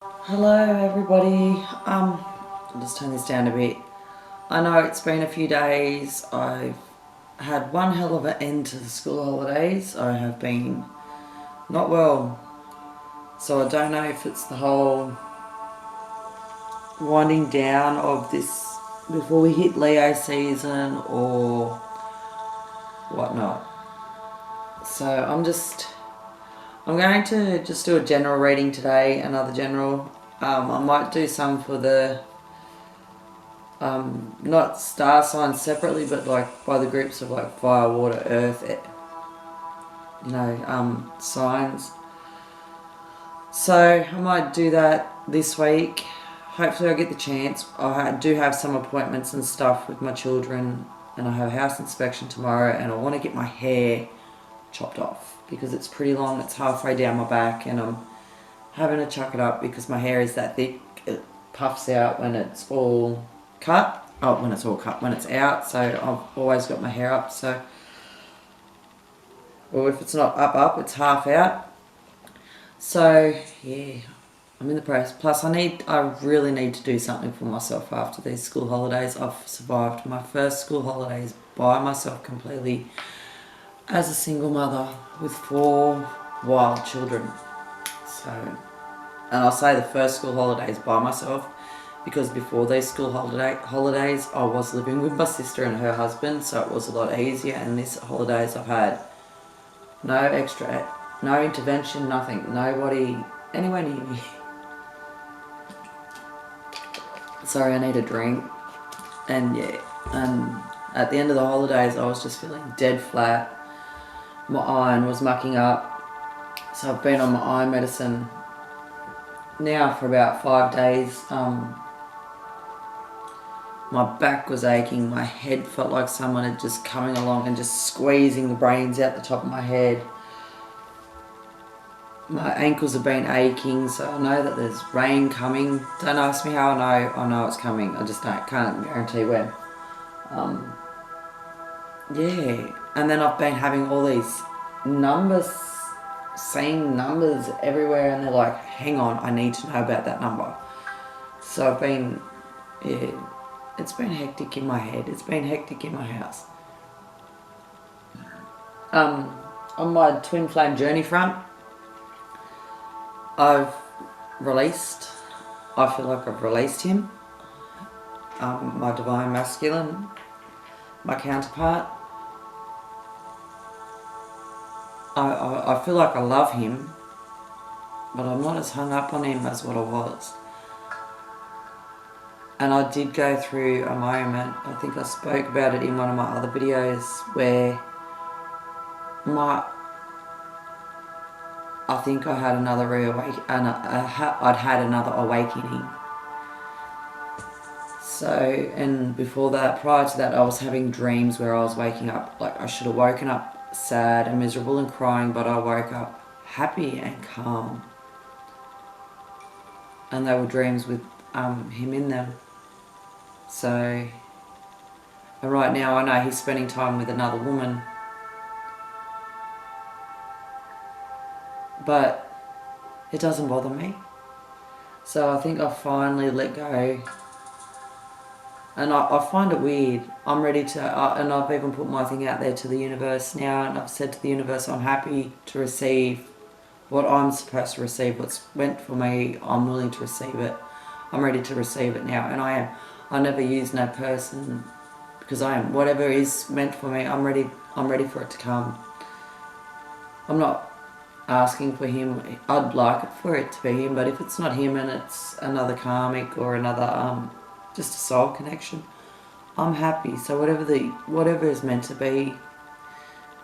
Hello everybody. I'll just turn this down a bit. I know it's been a few days. I've had one hell of an end to the school holidays. I have been not well, so I don't know if it's the whole winding down of this before we hit Leo season or whatnot. So I'm going to just do a general reading today, another general. I might do some for the not star signs separately, but like by the groups of like fire, water, earth, signs. So I might do that this week. Hopefully I get the chance. I do have some appointments and stuff with my children, and I have a house inspection tomorrow, and I want to get my hair chopped off because it's pretty long. It's halfway down my back, and I'm having to chuck it up because my hair is that thick. It puffs out when it's all cut. Oh, when it's all cut, when it's out. So I've always got my hair up. So, or if it's not up, it's half out. So yeah, I'm in the press. Plus, I really need to do something for myself after these school holidays. I've survived my first school holidays by myself completely as a single mother with 4 wild children. So, and I'll say the first school holidays by myself because before these school holidays I was living with my sister and her husband, so it was a lot easier. And this holidays I've had no intervention, nothing, nobody anywhere near me. Sorry, I need a drink. And yeah, and at the end of the holidays I was just feeling dead flat. My iron was mucking up, so I've been on my iron medicine now for about 5 days. My back was aching, my head felt like someone had just coming along and just squeezing the brains out the top of my head. My ankles have been aching, so I know that there's rain coming. Don't ask me how I know it's coming. I just can't guarantee when. Yeah, and then I've been having all these numbers, seeing numbers everywhere, and they're like, hang on, I need to know about that number. So I've been, yeah, it's been hectic in my head. It's been hectic in my house. On my twin flame journey front, I feel like I've released him, my divine masculine, my counterpart. I feel like I love him, but I'm not as hung up on him as what I was. And I did go through a moment, I think I spoke about it in one of my other videos, where I think I had another I'd had another awakening. So, and before that, prior to that, I was having dreams where I was waking up, like I should have woken up sad and miserable and crying, but I woke up happy and calm. And they were dreams with him in them. So, and right now I know he's spending time with another woman. But it doesn't bother me. So I think I finally let go. And I find it weird. I'm ready to, and I've even put my thing out there to the universe now, and I've said to the universe, I'm happy to receive what I'm supposed to receive, what's meant for me. I'm willing to receive it. I'm ready to receive it now, and I am. I never use no person, because I am. Whatever is meant for me, I'm ready for it to come. I'm not asking for him. I'd like it for it to be him, but if it's not him and it's another karmic or another just a soul connection, I'm happy. So whatever is meant to be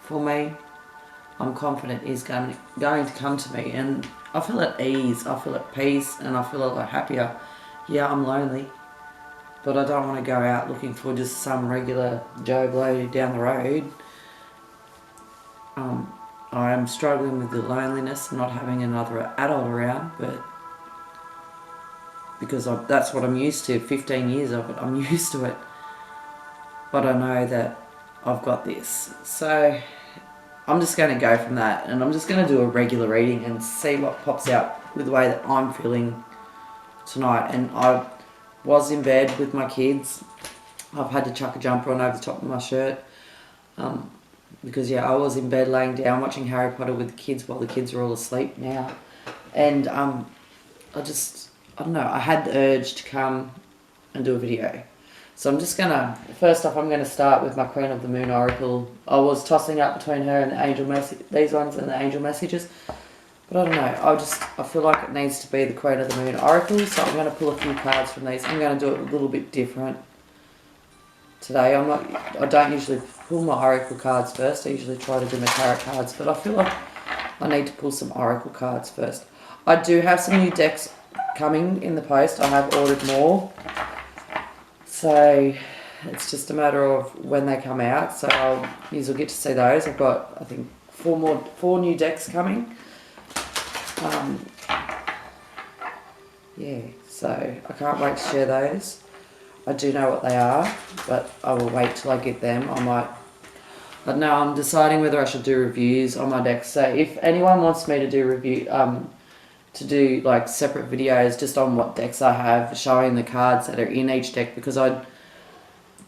for me, I'm confident is going to come to me, and I feel at ease, I feel at peace, and I feel a lot happier. Yeah, I'm lonely, but I don't want to go out looking for just some regular Joe Blow down the road. I am struggling with the loneliness and not having another adult around, but because that's what I'm used to, 15 years of it, I'm used to it. But I know that I've got this. So I'm just going to go from that, and I'm just going to do a regular reading and see what pops out with the way that I'm feeling tonight, and I was in bed with my kids. I've had to chuck a jumper on over the top of my shirt. Because yeah, I was in bed laying down watching Harry Potter with the kids while the kids are all asleep now. And I don't know, I had the urge to come and do a video. So I'm just gonna, first off, I'm gonna start with my Queen of the Moon Oracle. I was tossing up between her and the angel message, these ones and the angel messages. But I don't know, I feel like it needs to be the Queen of the Moon Oracle, so I'm gonna pull a few cards from these. I'm gonna do it a little bit different today. I don't usually pull my oracle cards first. I usually try to do my tarot cards, but I feel like I need to pull some oracle cards first. I do have some new decks coming in the post. I have ordered more, so it's just a matter of when they come out. So you'll get to see those. I've got, I think, four new decks coming. Yeah, so I can't wait to share those. I do know what they are, but I will wait till I get them. But now I'm deciding whether I should do reviews on my decks. So if anyone wants me to do like separate videos just on what decks I have, showing the cards that are in each deck, because I've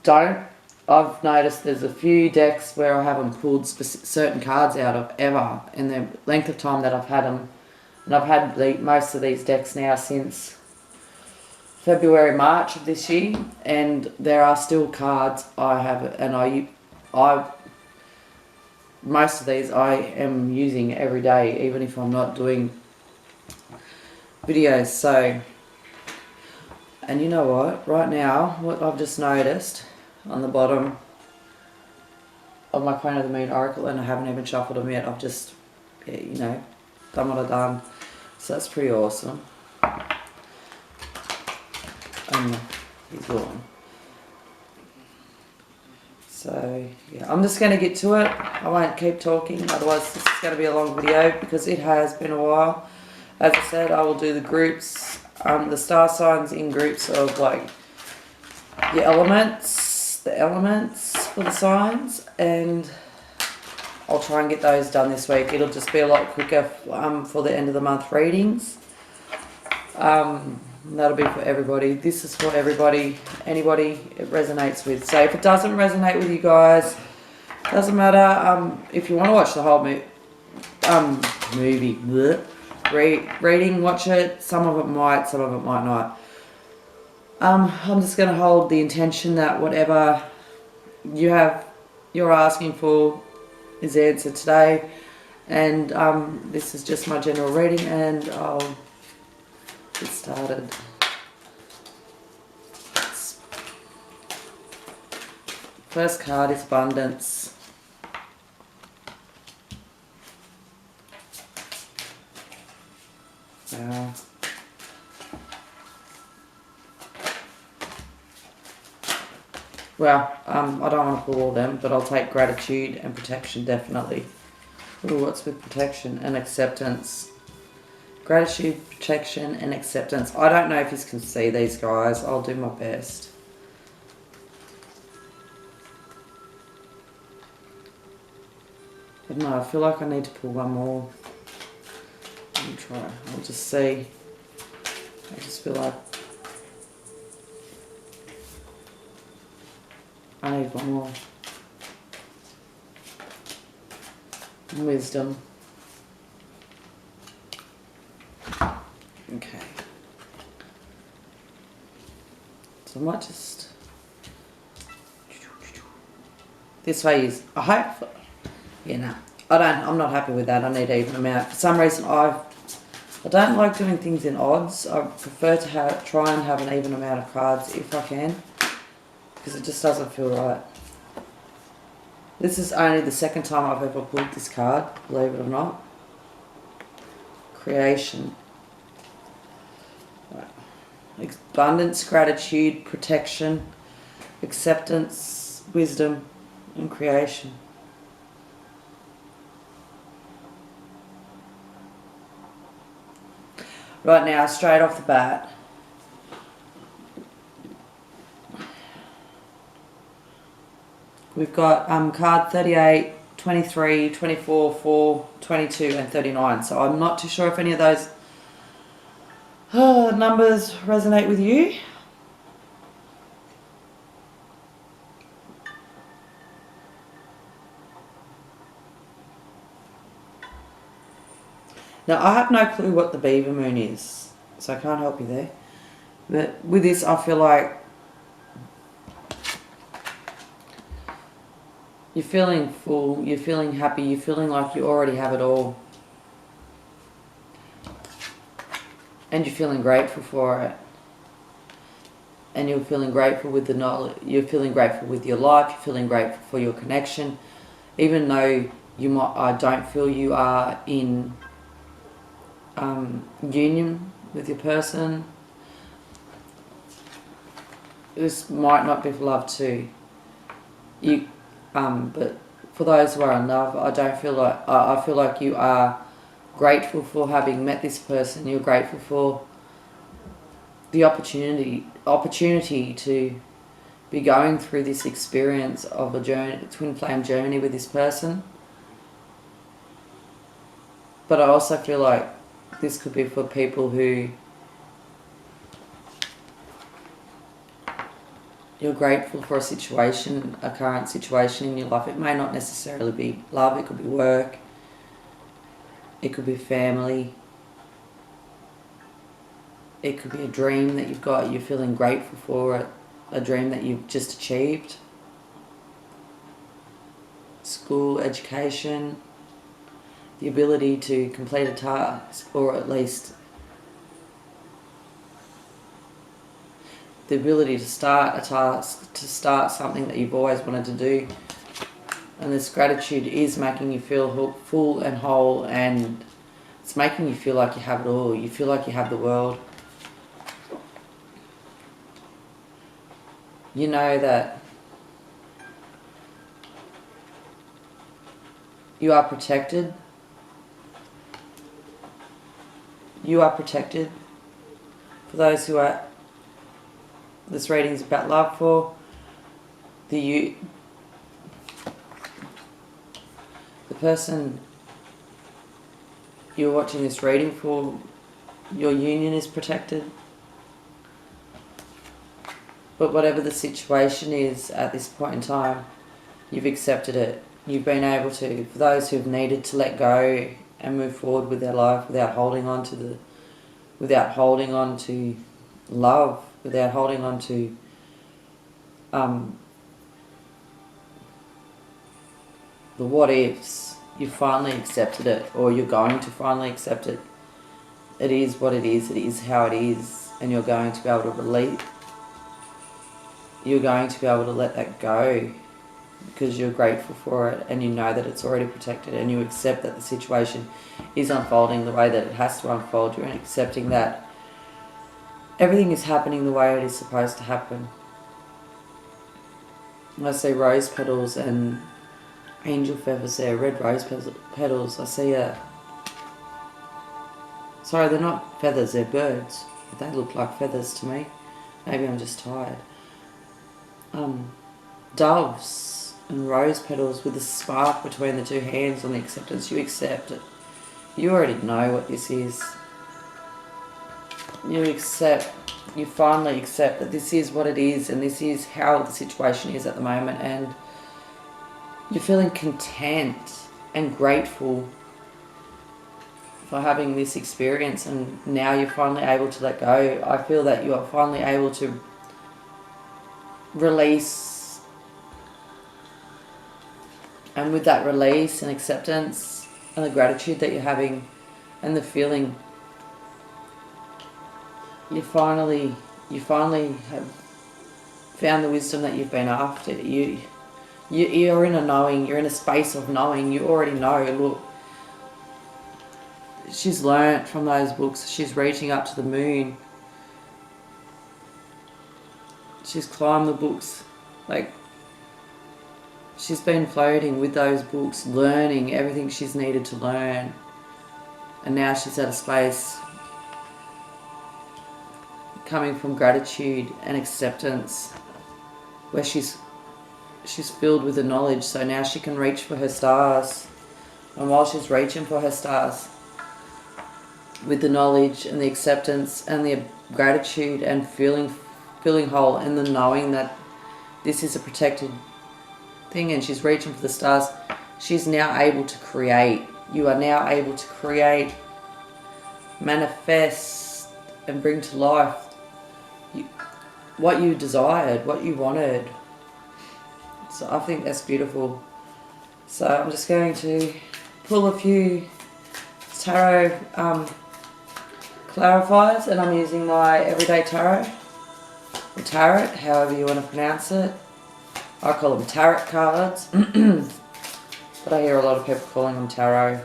noticed there's a few decks where I haven't pulled certain cards out of ever in the length of time that I've had them. And I've had most of these decks now since February, March of this year, and there are still cards I have, and most of these I am using every day, even if I'm not doing videos. So, and you know what, right now, what I've just noticed on the bottom of my Queen of the Moon Oracle, and I haven't even shuffled them yet, I've just, done what I've done. So that's pretty awesome. He's gone. So yeah, I'm just going to get to it. I won't keep talking, otherwise this is going to be a long video because it has been a while. As I said, I will do the groups, the star signs in groups of like the elements for the signs, and I'll try and get those done this week. It'll just be a lot quicker for the end of the month readings. That'll be for everybody. This is for everybody, anybody it resonates with. So if it doesn't resonate with you guys, doesn't matter. If you want to watch the whole reading, watch it. Some of it might, some of it might not. I'm just going to hold the intention that whatever you're asking for is answered today, and this is just my general reading, and I'll get started. First card is abundance. Wow. Well, I don't want to pull all them, but I'll take gratitude and protection, definitely. Ooh, what's with protection and acceptance? Gratitude, protection, and acceptance. I don't know if you can see these, guys. I'll do my best. But no, I feel like I need to pull one more. Let me try. I'll just see. I just feel like I need one more. Wisdom. Okay. So I might just... This way is... I hope... Yeah, no. I'm not happy with that. I need even amount. For some reason, I don't like doing things in odds. I prefer to try and have an even amount of cards if I can, because it just doesn't feel right. This is only the second time I've ever pulled this card, believe it or not. Creation. Right. Abundance, gratitude, protection, acceptance, wisdom, and creation. Right now, straight off the bat, we've got card 38, 23, 24, 4, 22 and 39. So I'm not too sure if any of those Numbers resonate with you. Now, I have no clue what the Beaver Moon is, so I can't help you there. But with this, I feel like you're feeling full, you're feeling happy, you're feeling like you already have it all. And you're feeling grateful for it. And you're feeling grateful with the knowledge, you're feeling grateful with your life, you're feeling grateful for your connection. Even though I don't feel you are in union with your person, this might not be for love too. But for those who are in love, I feel like you are grateful for having met this person. You're grateful for the opportunity to be going through this experience of a journey, twin flame journey with this person. But I also feel like this could be for people who you're grateful for a current situation in your life. It may not necessarily be love, it could be work, it could be family, it could be a dream that you've got, you're feeling grateful for it, a dream that you've just achieved. School, education, the ability to complete a task, or at least the ability to start a task, to start something that you've always wanted to do. And this gratitude is making you feel full and whole, and it's making you feel like you have it all. You feel like you have the world. You know that you are protected. You are protected. For those who are, this reading is about love for, the person you're watching this reading for, your union is protected. But whatever the situation is at this point in time, you've accepted it. You've been able to, for those who've needed to let go and move forward with their life without holding on to love, without holding on to the what ifs, you finally accepted it, or you're going to finally accept it. It is what it is how it is, and you're going to be able to release. You're going to be able to let that go because you're grateful for it, and you know that it's already protected, and you accept that the situation is unfolding the way that it has to unfold. You're accepting that everything is happening the way it is supposed to happen. I see rose petals and angel feathers there, red rose petals. I see sorry, they're not feathers, they're birds. But they look like feathers to me. Maybe I'm just tired. Doves and rose petals with a spark between the two hands on the acceptance. You accept it. You already know what this is. You finally accept that this is what it is, and this is how the situation is at the moment, and you're feeling content and grateful for having this experience, and now you're finally able to let go. I feel that you are finally able to release, and with that release and acceptance and the gratitude that you're having and the feeling, you finally have found the wisdom that you've been after. You're in a knowing, you're in a space of knowing. You already know. Look, she's learnt from those books. She's reaching up to the moon. She's climbed the books. Like, she's been floating with those books, learning everything she's needed to learn. And now she's at a space coming from gratitude and acceptance where she's filled with the knowledge. So now she can reach for her stars. And while she's reaching for her stars, with the knowledge and the acceptance and the gratitude and feeling whole, and the knowing that this is a protected thing, and she's reaching for the stars. She's now able to create. You are now able to create, manifest, and bring to life what you desired, what you wanted. So I think that's beautiful. So I'm just going to pull a few tarot clarifiers, and I'm using my everyday tarot, or tarot, however you want to pronounce it. I call them tarot cards, but I hear a lot of people calling them tarot.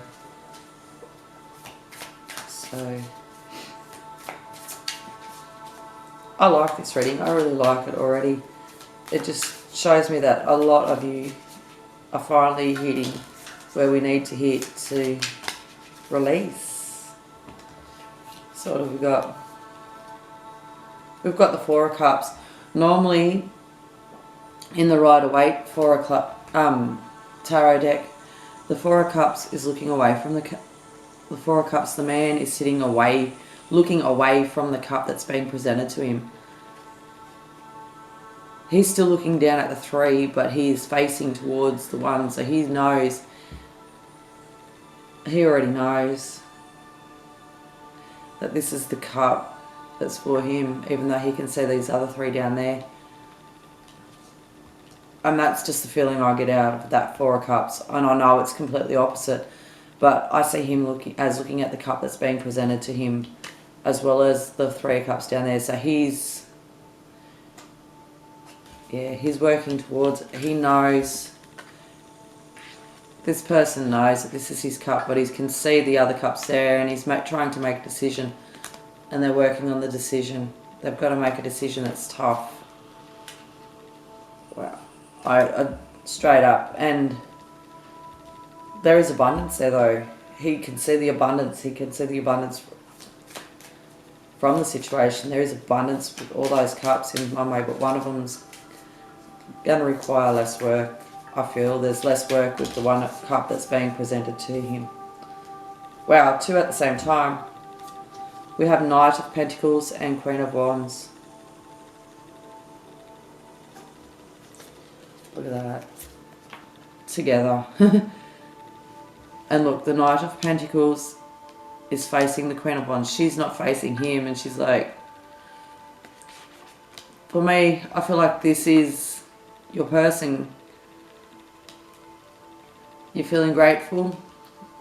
So I like this reading. I really like it already. It just shows me that a lot of you are finally hitting where we need to hit to release. So what have we got? We've got the Four of Cups. Normally, in the Rider-Waite tarot deck, the Four of Cups is looking away from the Four of Cups. The man is sitting away, looking away from the cup that's being presented to him. He's still looking down at the three, but he is facing towards the one, so he knows. He already knows that this is the cup that's for him, even though he can see these other three down there. And that's just the feeling I get out of that Four of Cups. And I know it's completely opposite, but I see him looking at the cup that's being presented to him, as well as the Three of Cups down there. So he's working towards it. He knows, this person knows that this is his cup, but he can see the other cups there, and he's trying to make a decision, and they're working on the decision. They've got to make a decision that's tough. Wow. I straight up. And there is abundance there, though. He can see the abundance. He can see the abundance from the situation. There is abundance with all those cups in one way, but one of them's going to require less work. I feel there's less work with the one cup that's being presented to him. Wow, two at the same time. We have Knight of Pentacles and Queen of Wands. Look at that. Together. And look, the Knight of Pentacles is facing the Queen of Wands. She's not facing him, and she's like, for me, I feel like this is your person. You're feeling grateful.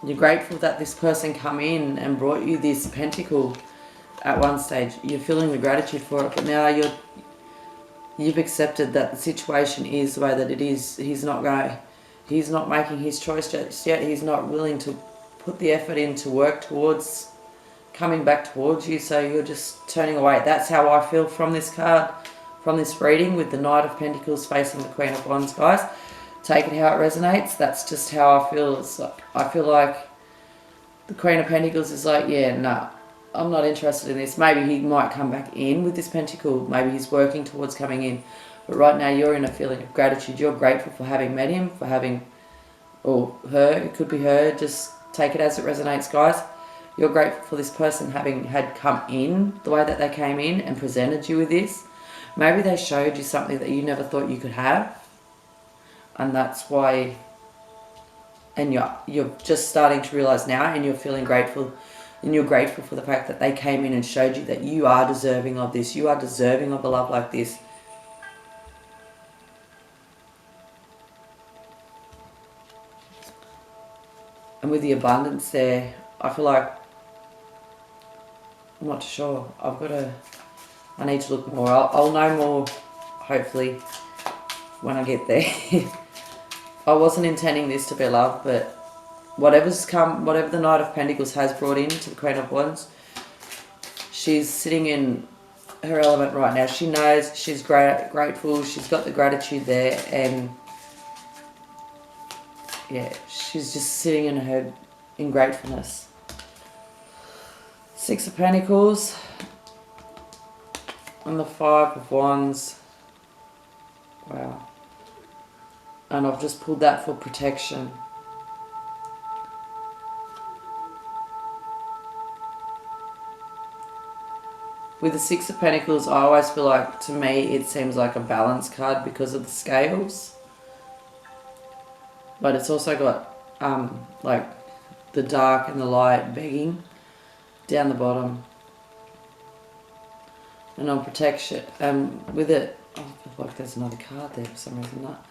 You're grateful that this person come in and brought you this pentacle at one stage. You're feeling the gratitude for it, but now you've accepted that the situation is the way that it is. He's not making his choice just yet. He's not willing to put the effort in to work towards coming back towards you, so you're just turning away. That's how I feel from this card, from this reading, with the Knight of Pentacles facing the Queen of Wands, guys. Take it how it resonates. That's just how I feel. I feel like the Queen of Pentacles is like, yeah, nah, I'm not interested in this. Maybe he might come back in with this pentacle. Maybe he's working towards coming in. But right now you're in a feeling of gratitude. You're grateful for having met him, for having, or her, it could be her. Just take it as it resonates, guys. You're grateful for this person having had come in the way that they came in and presented you with this. Maybe they showed you something that you never thought you could have. And that's why, and you're just starting to realize now, and you're feeling grateful, and you're grateful for the fact that they came in and showed you that you are deserving of this. You are deserving of a love like this. And with the abundance there, I feel like, I'm not sure. I need to look more. I'll know more, hopefully, when I get there. I wasn't intending this to be love, but whatever the Knight of Pentacles has brought into the Queen of Wands, she's sitting in her element right now. She knows, she's grateful, she's got the gratitude there, and yeah, she's just sitting in gratefulness. Six of Pentacles and the Five of Wands. Wow. And I've just pulled that for protection. With the Six of Pentacles, I always feel like, to me, it seems like a balance card because of the scales. But it's also got, like, the dark and the light begging down the bottom. And on protection, with it, oh, I feel like there's another card there for some reason. Not.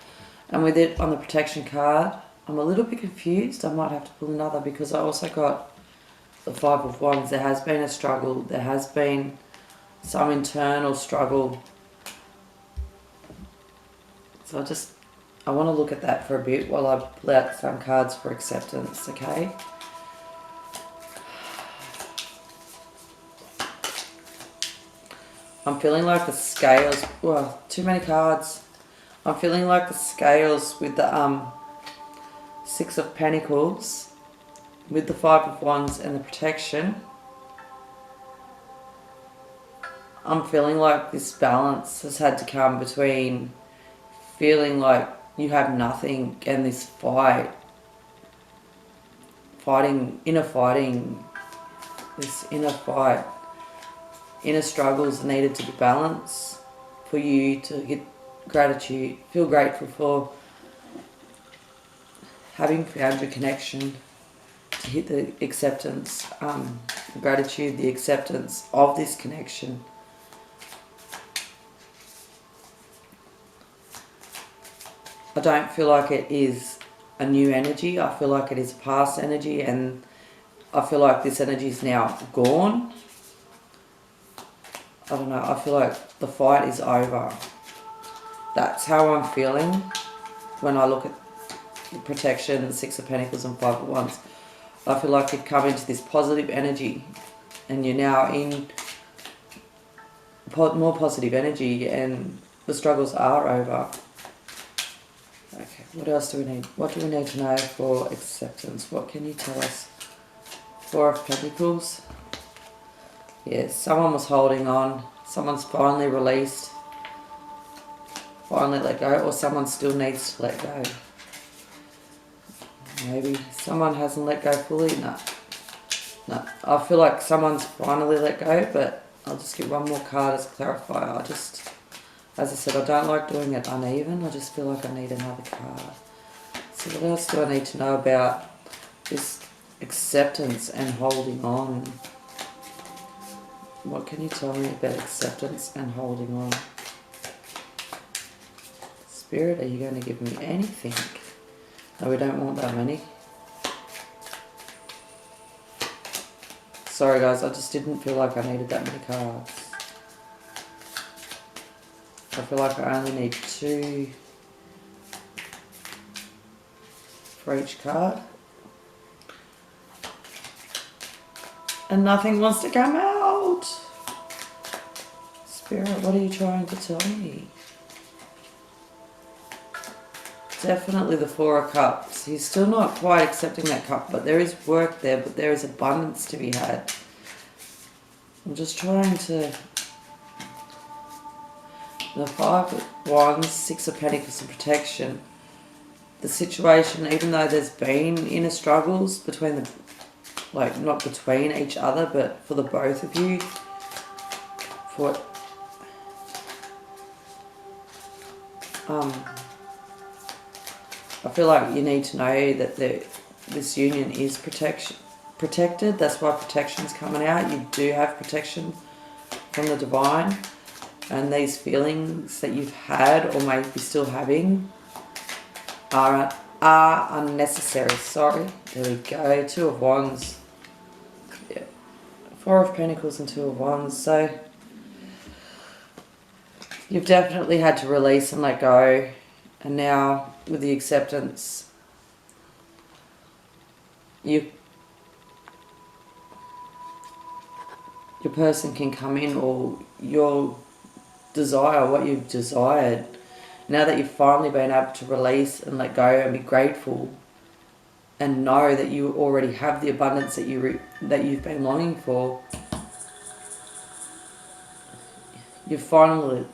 And with it on the protection card, I'm a little bit confused. I might have to pull another because I also got the Five of Wands. There has been a struggle. There has been some internal struggle. So I want to look at that for a bit while I pull out some cards for acceptance, okay? I'm feeling like the scales, well, too many cards. I'm feeling like the scales with the Six of Pentacles, with the Five of Wands and the protection. I'm feeling like this balance has had to come between feeling like you have nothing and this inner fight. Inner struggles needed to be balanced for you to get gratitude, feel grateful for having found your connection, to hit the acceptance, gratitude, the acceptance of this connection. I don't feel like it is a new energy. I feel like it is a past energy, and I feel like this energy is now gone. I don't know, I feel like the fight is over. That's how I'm feeling when I look at the protection, the Six of Pentacles and Five of Wands. I feel like you've come into this positive energy and you're now in more positive energy and the struggles are over. Okay, what else do we need? What do we need to know for acceptance? What can you tell us? Four of Pentacles. Yes, someone was holding on. Someone's finally released. Finally let go. Or someone still needs to let go. Maybe someone hasn't let go fully. No. I feel like someone's finally let go, but I'll just get one more card as a clarifier. As I said, I don't like doing it uneven. I just feel like I need another card. So what else do I need to know about this acceptance and holding on? What can you tell me about acceptance and holding on? Spirit, are you going to give me anything? No, we don't want that many. Sorry guys, I just didn't feel like I needed that many cards. I feel like I only need 2 for each card. And nothing wants to come out. Spirit, what are you trying to tell me? Definitely the Four of Cups. He's still not quite accepting that cup, but there is work there, but there is abundance to be had. I'm just trying to... The Five of Wands, Six of Pentacles and protection. The situation, even though there's been inner struggles between the... Like, not between each other, but for the both of you. For... I feel like you need to know that this union is protected. That's why protection's coming out. You do have protection from the divine. And these feelings that you've had or may be still having are unnecessary. Sorry. There we go. 2 of Wands. Yeah. 4 of Pentacles and 2 of Wands. So you've definitely had to release and let go. And now with the acceptance, your person can come in, or your desire, what you've desired, now that you've finally been able to release and let go and be grateful and know that you already have the abundance that you've been longing for, you're finally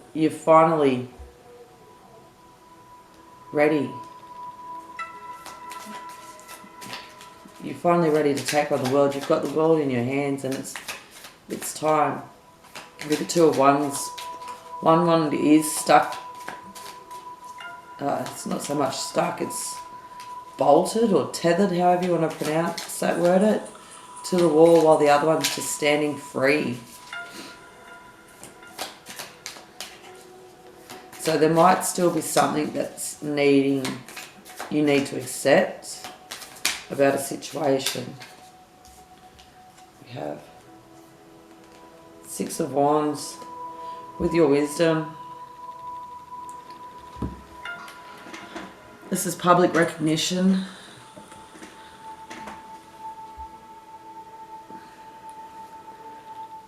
ready. You're finally ready to take on the world. You've got the world in your hands, and it's time. with the Two of Wands. One is stuck. It's not so much stuck, it's bolted or tethered, however you want to pronounce that word, it, to the wall, while the other one's just standing free. So there might still be something that's you need to accept about a situation. We have Six of Wands with your wisdom. This is public recognition.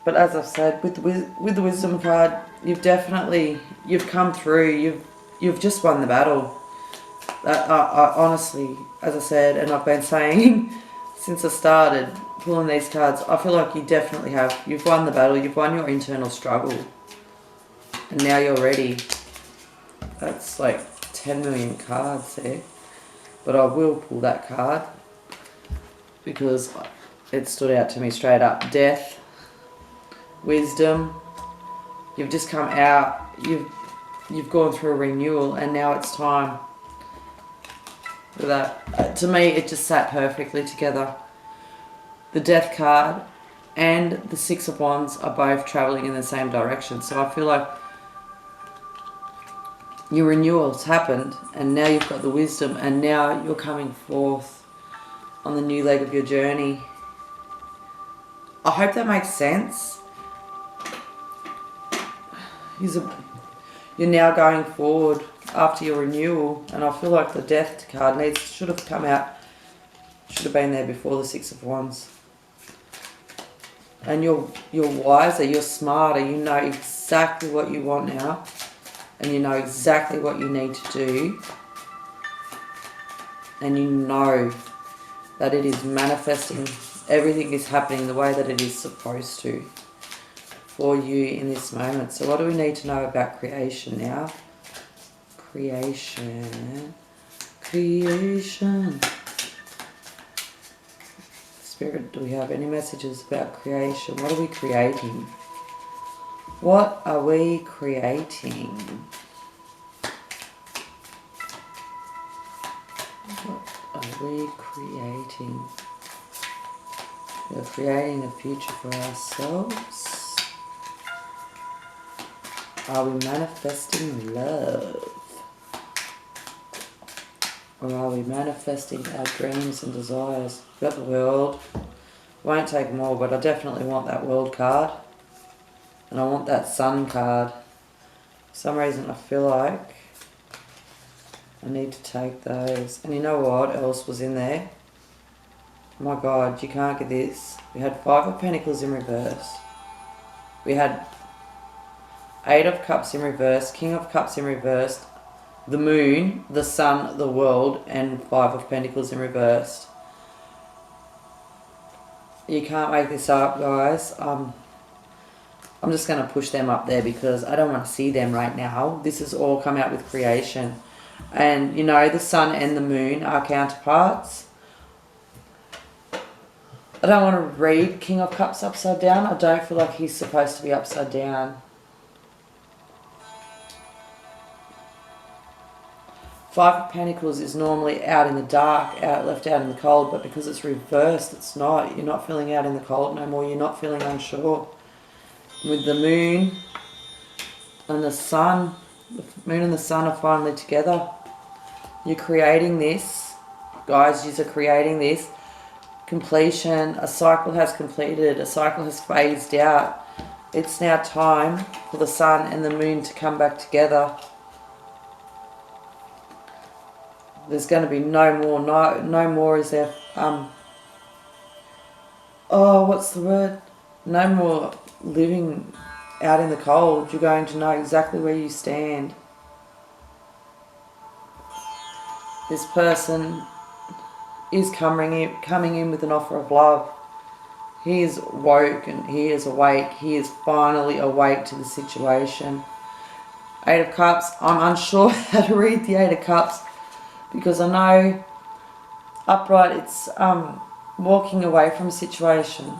But as I've said, with the wisdom card, you've come through. You've just won the battle. I honestly, as I said, and I've been saying since I started pulling these cards, I feel like you definitely have. You've won the battle. You've won your internal struggle, and now you're ready. That's like 10 million cards there, but I will pull that card because it stood out to me straight up. Death, wisdom. You've just come out. You've gone through a renewal, and now it's time for that. To me, it just sat perfectly together. The Death card and the Six of Wands are both traveling in the same direction, so I feel like your renewal's happened, and now you've got the wisdom, and now you're coming forth on the new leg of your journey. I hope that makes sense. You're now going forward after your renewal, and I feel like the Death card should have come out, should have been there before the Six of Wands. And you're wiser, you're smarter, you know exactly what you want now, and you know exactly what you need to do, and you know that it is manifesting, everything is happening the way that it is supposed to for you in this moment. So what do we need to know about creation now? Creation. Spirit, do we have any messages about creation? What are we creating? What are we creating? What are we creating? We're creating a future for ourselves. Are we manifesting love? Or are we manifesting our dreams and desires? We've got the World. Won't take them all, but I definitely want that World card. And I want that Sun card. For some reason I feel like I need to take those. And you know what else was in there? Oh my God, you can't get this. We had Five of Pentacles in reverse. We had Eight of Cups in reverse, King of Cups in reverse, the Moon, the Sun, the World, and Five of Pentacles in reverse. You can't make this up, guys. I'm just going to push them up there because I don't want to see them right now. This has all come out with creation. And, you know, the Sun and the Moon are counterparts. I don't want to read King of Cups upside down. I don't feel like he's supposed to be upside down. Five of Pentacles is normally out in the dark, left out in the cold, but because it's reversed, it's not. You're not feeling out in the cold no more. You're not feeling unsure. With the Moon and the Sun, the Moon and the Sun are finally together. You're creating this. Guys, you're creating this. Completion. A cycle has completed. A cycle has phased out. It's now time for the Sun and the Moon to come back together. There's going to be no more is there, what's the word? No more living out in the cold. You're going to know exactly where you stand. This person is coming in with an offer of love. He is woke and he is awake. He is finally awake to the situation. Eight of Cups. I'm unsure how to read the Eight of Cups, because I know upright it's walking away from a situation.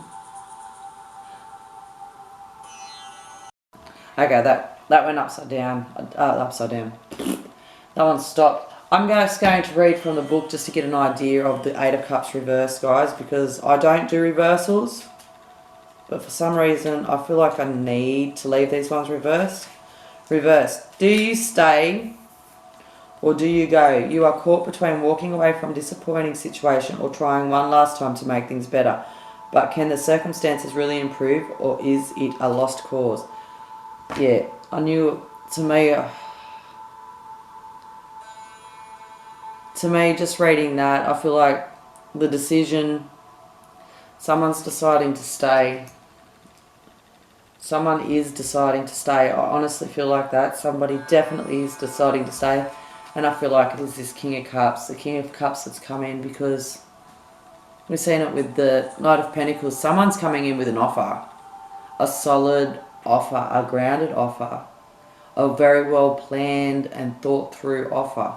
Okay, that went upside down. Upside down. That one stopped. I'm just going to read from the book just to get an idea of the Eight of Cups reversed, guys, because I don't do reversals. But for some reason, I feel like I need to leave these ones reversed. Reversed. Do you stay or do you go? You are caught between walking away from a disappointing situation or trying one last time to make things better. But can the circumstances really improve, or is it a lost cause? Yeah, I knew, to me, just reading that, I feel like the decision, someone's deciding to stay. Someone is deciding to stay. I honestly feel like that. Somebody definitely is deciding to stay. And I feel like it is this King of Cups. The King of Cups that's come in, because we've seen it with the Knight of Pentacles. Someone's coming in with an offer. A solid offer. A grounded offer. A very well planned and thought through offer.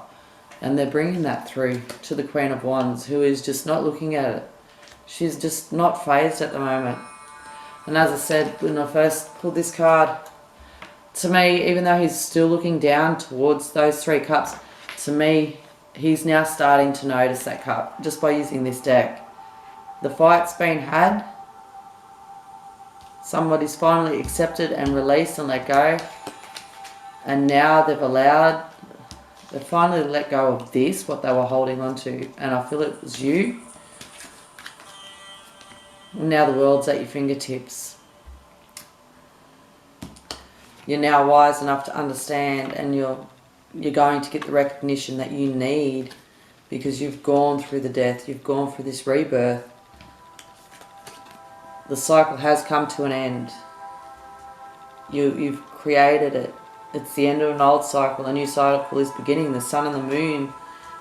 And they're bringing that through to the Queen of Wands, who is just not looking at it. She's just not phased at the moment. And as I said when I first pulled this card, to me, even though he's still looking down towards those 3 cups, to me, he's now starting to notice that cup just by using this deck. The fight's been had. Somebody's finally accepted and released and let go. And now they've finally let go of this, what they were holding on to. And I feel it was you. And now the world's at your fingertips. You're now wise enough to understand, and you're going to get the recognition that you need, because you've gone through the death, you've gone through this rebirth. The cycle has come to an end. You've created it. It's the end of an old cycle. A new cycle is beginning. The sun and the moon.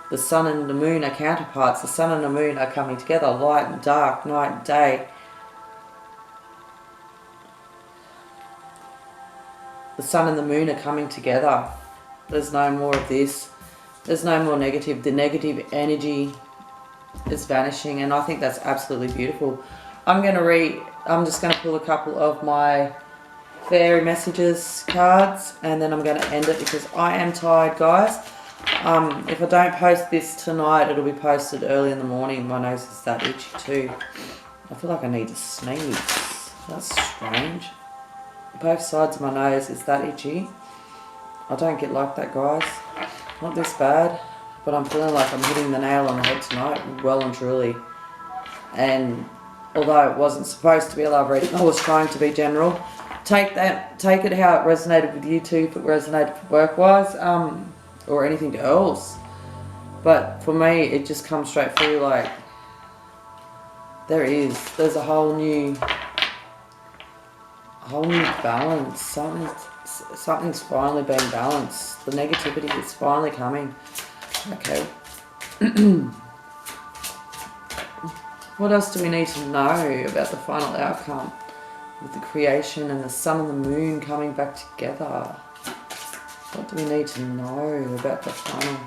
The sun and the moon are counterparts. The sun and the moon are coming together. Light and dark, night and day. The sun and the moon are coming together. There's no more of this. There's no more negative. The negative energy is vanishing, and I think that's absolutely beautiful. I'm just going to pull a couple of my fairy messages cards, and then I'm going to end it because I am tired, guys. If I don't post this tonight, it'll be posted early in the morning. My nose is that itchy too. I feel like I need to sneeze. That's strange. Both sides of my nose is that itchy. I don't get like that, guys. Not this bad, but I'm feeling like I'm hitting the nail on the head tonight, well and truly. And although it wasn't supposed to be a love reading, I was trying to be general. Take it how it resonated with you too, if it resonated work-wise, or anything else. But for me, it just comes straight through like, there's a whole new balance. Something's finally being balanced. The negativity is finally coming. Okay. What else do we need to know about the final outcome with the creation and the sun and the moon coming back together? What do we need to know about the final?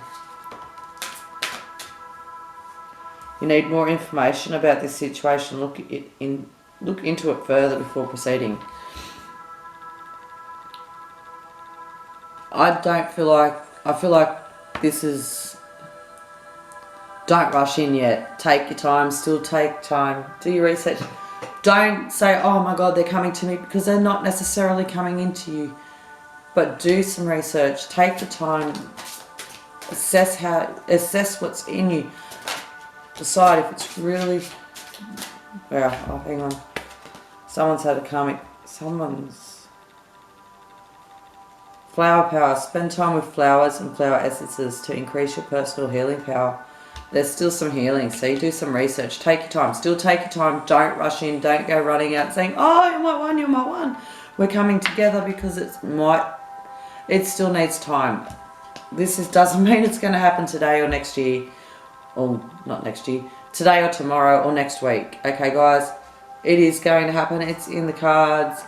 You need more information about this situation. Look into it further before proceeding. I feel like this is, don't rush in yet. Take your time, still take time. Do your research. Don't say, oh my God, they're coming to me, because they're not necessarily coming into you. But do some research. Take the time. Assess what's in you. Decide if it's really, oh, hang on. Someone's had a karmic, flower power. Spend time with flowers and flower essences to increase your personal healing power. There's still some healing, so you do some research. Take your time. Still take your time. Don't rush in. Don't go running out saying, oh, you're my one, you're my one. We're coming together, because it still needs time. Doesn't mean it's going to happen today or next year. Or not next year. Today or tomorrow or next week. Okay, guys? It is going to happen. It's in the cards.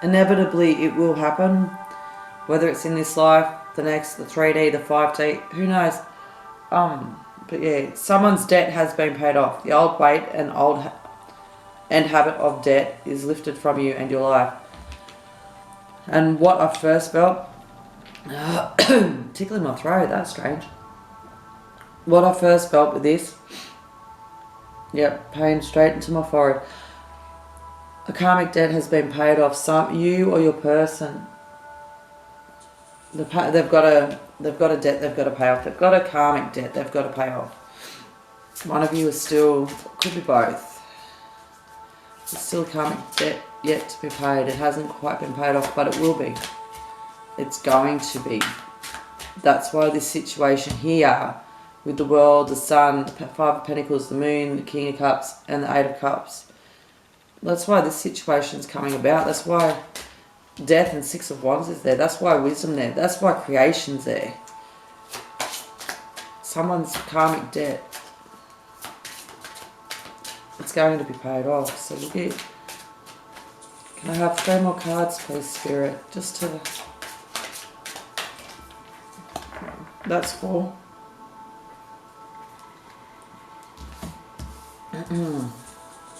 Inevitably, it will happen. Whether it's in this life, the next, the 3D, the 5D, who knows? But yeah, someone's debt has been paid off. The old weight and habit of debt is lifted from you and your life. And what I first felt, tickling my throat, that's strange. What I first felt with this, yep, pain straight into my forehead. A karmic debt has been paid off. You or your person. They've got a debt they've got to pay off. They've got a karmic debt they've got to pay off. One of you is still, could be both. There's still a karmic debt yet to be paid. It hasn't quite been paid off, but it will be. It's going to be. That's why this situation here, with the world, the sun, the Five of Pentacles, the moon, the King of Cups, and the Eight of Cups. That's why this situation is coming about. That's why Death and Six of Wands is there. That's why Wisdom there. That's why Creation's there. Someone's karmic debt. It's going to be paid off. So look at. Can I have 3 more cards, please, Spirit? Just to. That's 4.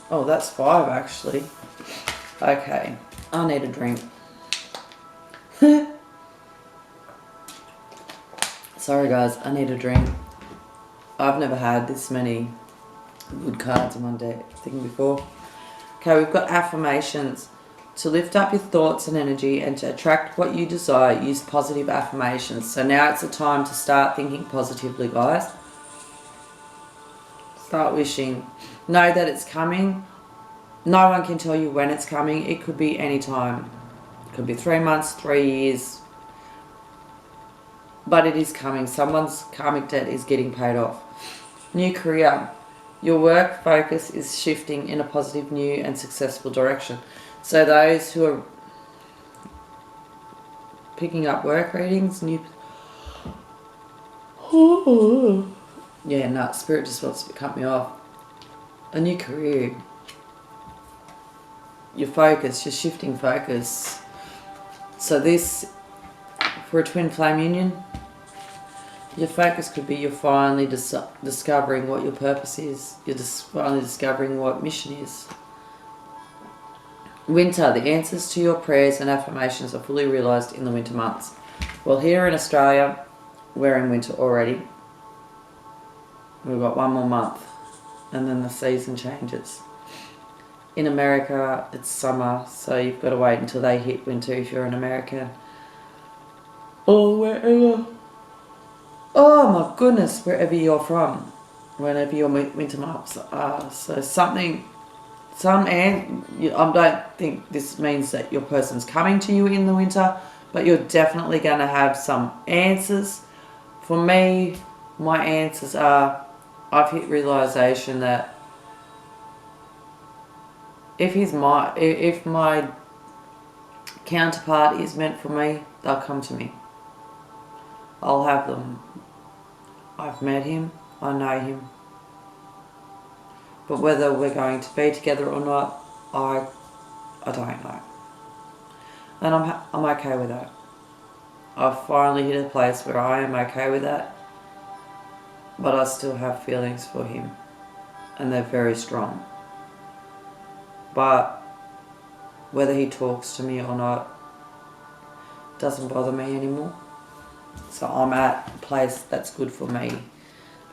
Oh, that's 5 actually. Okay, I need a drink. Sorry guys, I need a drink. I've never had this many good cards in one thing before. Okay, we've got affirmations. To lift up your thoughts and energy and to attract what you desire, use positive affirmations. So now it's the time to start thinking positively, guys. Start wishing. Know that it's coming. No one can tell you when it's coming. It could be any time. It could be 3 months, 3 years. But it is coming. Someone's karmic debt is getting paid off. New career. Your work focus is shifting in a positive, new and successful direction. So those who are picking up work readings, yeah, no, Spirit just wants to cut me off. A new career. Your focus, your shifting focus. So this, for a twin flame union, your focus could be you're finally discovering what your purpose is. You're finally discovering what mission is. Winter, the answers to your prayers and affirmations are fully realised in the winter months. Well, here in Australia, we're in winter already. We've got 1 more month and then the season changes. In America, it's summer, so you've got to wait until they hit winter if you're an American. Or wherever. Oh my goodness, wherever you're from. Whenever your winter months are. So I don't think this means that your person's coming to you in the winter, but you're definitely going to have some answers. For me, my answers are, I've hit realisation that if my counterpart is meant for me, they'll come to me. I'll have them. I've met him, I know him. But whether we're going to be together or not, I don't know. And I'm okay with that. I've finally hit a place where I am okay with that. But I still have feelings for him. And they're very strong. But whether he talks to me or not doesn't bother me anymore. So I'm at a place that's good for me.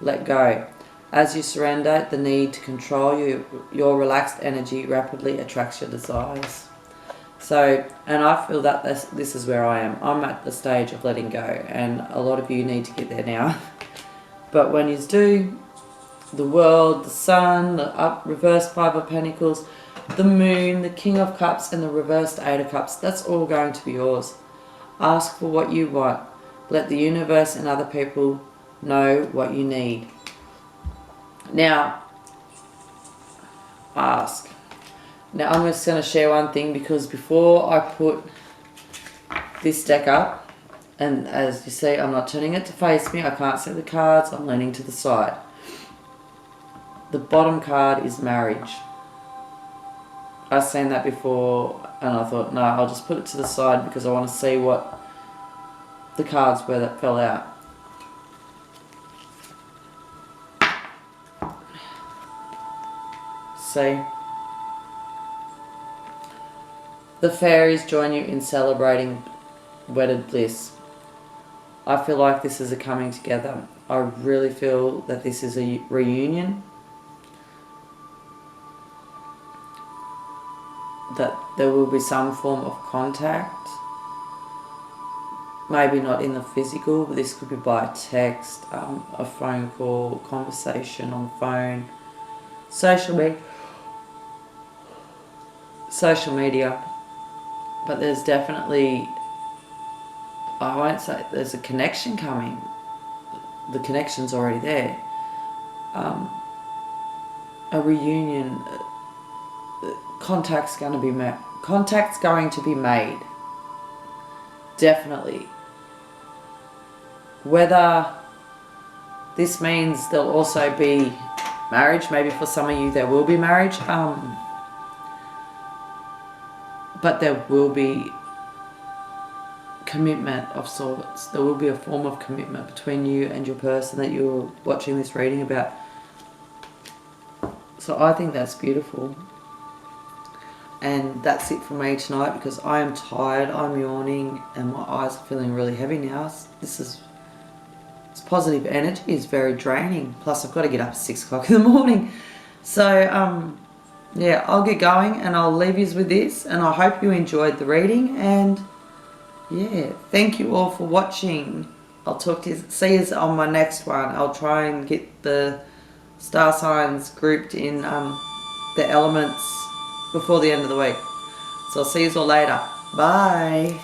Let go. As you surrender the need to control you, your relaxed energy rapidly attracts your desires. So, and I feel that this is where I am. I'm at the stage of letting go, and a lot of you need to get there now. But when you do, the world, the sun, the reversed Five of Pentacles, the moon, the King of Cups, and the reversed Eight of Cups, that's all going to be yours. Ask for what you want. Let the universe and other people know what you need. Now, ask. Now I'm just going to share one thing, because before I put this deck up, and as you see, I'm not turning it to face me, I can't see the cards, I'm leaning to the side. The bottom card is marriage. I've seen that before and I thought, no, I'll just put it to the side because I want to see what the cards were that fell out. See? The fairies join you in celebrating wedded bliss. I feel like this is a coming together. I really feel that this is a reunion. That there will be some form of contact. Maybe not in the physical, but this could be by text, a phone call, conversation on the phone, social media. But there's definitely, I won't say there's a connection coming. The connection's already there. A reunion, contact's going to be made. Definitely. Whether this means there'll also be marriage, maybe for some of you there will be marriage, but there will be commitment of sorts. There will be a form of commitment between you and your person that you're watching this reading about. So I think that's beautiful. And that's it for me tonight, because I am tired, I'm yawning, and my eyes are feeling really heavy now. This positive energy is very draining. Plus I've got to get up at 6 o'clock in the morning. So yeah, I'll get going and I'll leave you with this, and I hope you enjoyed the reading, and yeah, thank you all for watching. I'll see you on my next one. I'll try and get the star signs grouped in the elements before the end of the week. So I'll see you all later. Bye.